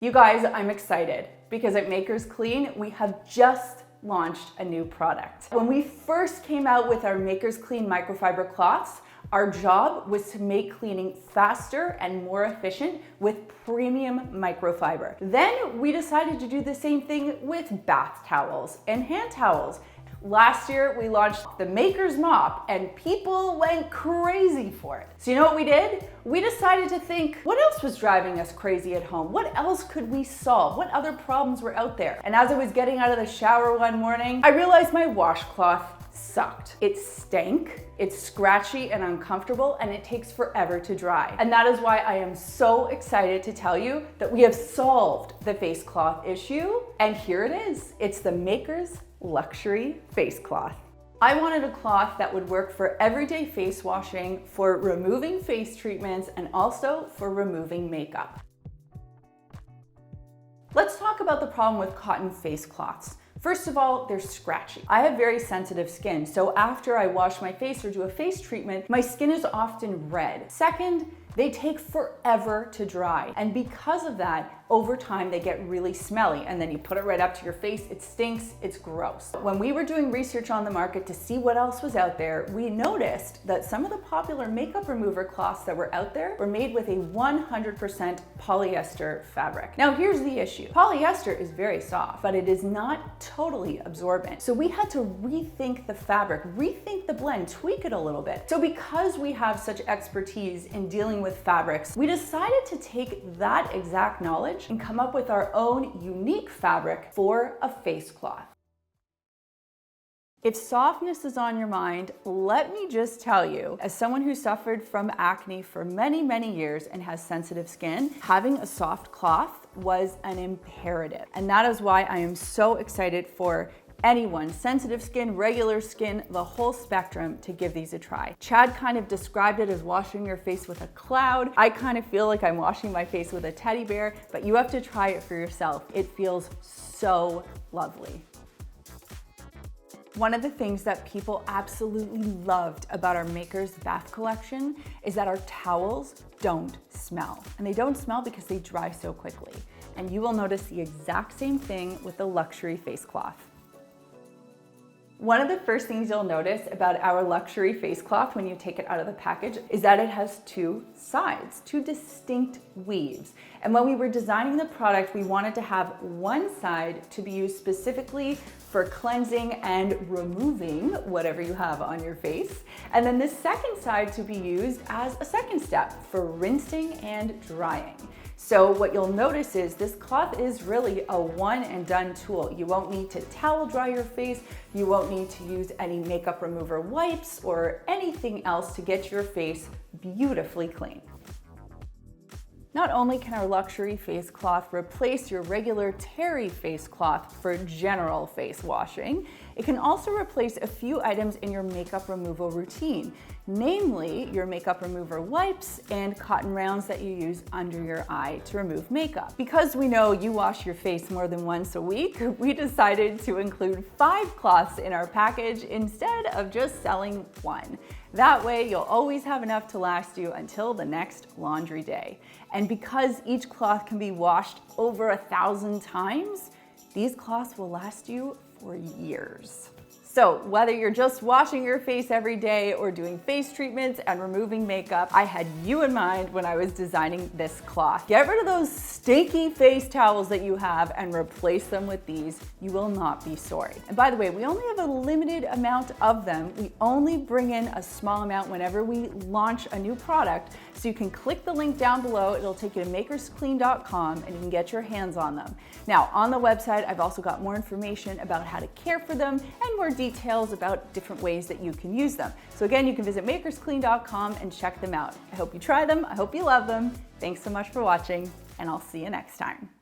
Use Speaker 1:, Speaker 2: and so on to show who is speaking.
Speaker 1: You guys, I'm excited because at Makers Clean, we have just launched a new product. When we first came out with our Makers Clean microfiber cloths, our job was to make cleaning faster and more efficient with premium microfiber. Then we decided to do the same thing with bath towels and hand towels. Last year, we launched the Makers Mop and people went crazy for it. So you know what we did? We decided to think, what else was driving us crazy at home? What else could we solve? What other problems were out there? And as I was getting out of the shower one morning, I realized my washcloth sucked. It stank, it's scratchy and uncomfortable, and it takes forever to dry. And that is why I am so excited to tell you that we have solved the face cloth issue. And here it is. It's the Makers Luxury Face Cloth. I wanted a cloth that would work for everyday face washing, for removing face treatments, and also for removing makeup. Let's talk about the problem with cotton face cloths. First of all, they're scratchy. I have very sensitive skin, so after I wash my face or do a face treatment, my skin is often red. Second, they take forever to dry. And because of that, over time, they get really smelly. And then you put it right up to your face, it stinks, it's gross. When we were doing research on the market to see what else was out there, we noticed that some of the popular makeup remover cloths that were out there were made with a 100% polyester fabric. Now here's the issue. Polyester is very soft, but it is not totally absorbent. So we had to rethink the fabric, rethink the blend, tweak it a little bit. So because we have such expertise in dealing with fabrics, we decided to take that exact knowledge and come up with our own unique fabric for a face cloth. If softness is on your mind, let me just tell you, as someone who suffered from acne for many, many years and has sensitive skin, having a soft cloth was an imperative. And that is why I am so excited for anyone, sensitive skin, regular skin, the whole spectrum, to give these a try. Chad kind of described it as washing your face with a cloud. I kind of feel like I'm washing my face with a teddy bear, but you have to try it for yourself. It feels so lovely. One of the things that people absolutely loved about our Makers bath collection is that our towels don't smell. And they don't smell because they dry so quickly. And you will notice the exact same thing with the luxury face cloth. One of the first things you'll notice about our luxury face cloth when you take it out of the package is that it has two sides, two distinct weaves. And when we were designing the product, we wanted to have one side to be used specifically for cleansing and removing whatever you have on your face. And then the second side to be used as a second step for rinsing and drying. So what you'll notice is this cloth is really a one and done tool. You won't need to towel dry your face. You won't need to use any makeup remover wipes or anything else to get your face beautifully clean. Not only can our luxury face cloth replace your regular terry face cloth for general face washing, it can also replace a few items in your makeup removal routine, namely your makeup remover wipes and cotton rounds that you use under your eye to remove makeup. Because we know you wash your face more than once a week, we decided to include 5 cloths in our package instead of just selling one. That way, you'll always have enough to last you until the next laundry day. And because each cloth can be washed over 1,000 times, these cloths will last you for years. So whether you're just washing your face every day or doing face treatments and removing makeup, I had you in mind when I was designing this cloth. Get rid of those stinky face towels that you have and replace them with these. You will not be sorry. And by the way, we only have a limited amount of them. We only bring in a small amount whenever we launch a new product. So you can click the link down below. It'll take you to makersclean.com and you can get your hands on them. Now, on the website, I've also got more information about how to care for them and more details about different ways that you can use them. So again, you can visit makersclean.com and check them out. I hope you try them. I hope you love them. Thanks so much for watching, and I'll see you next time.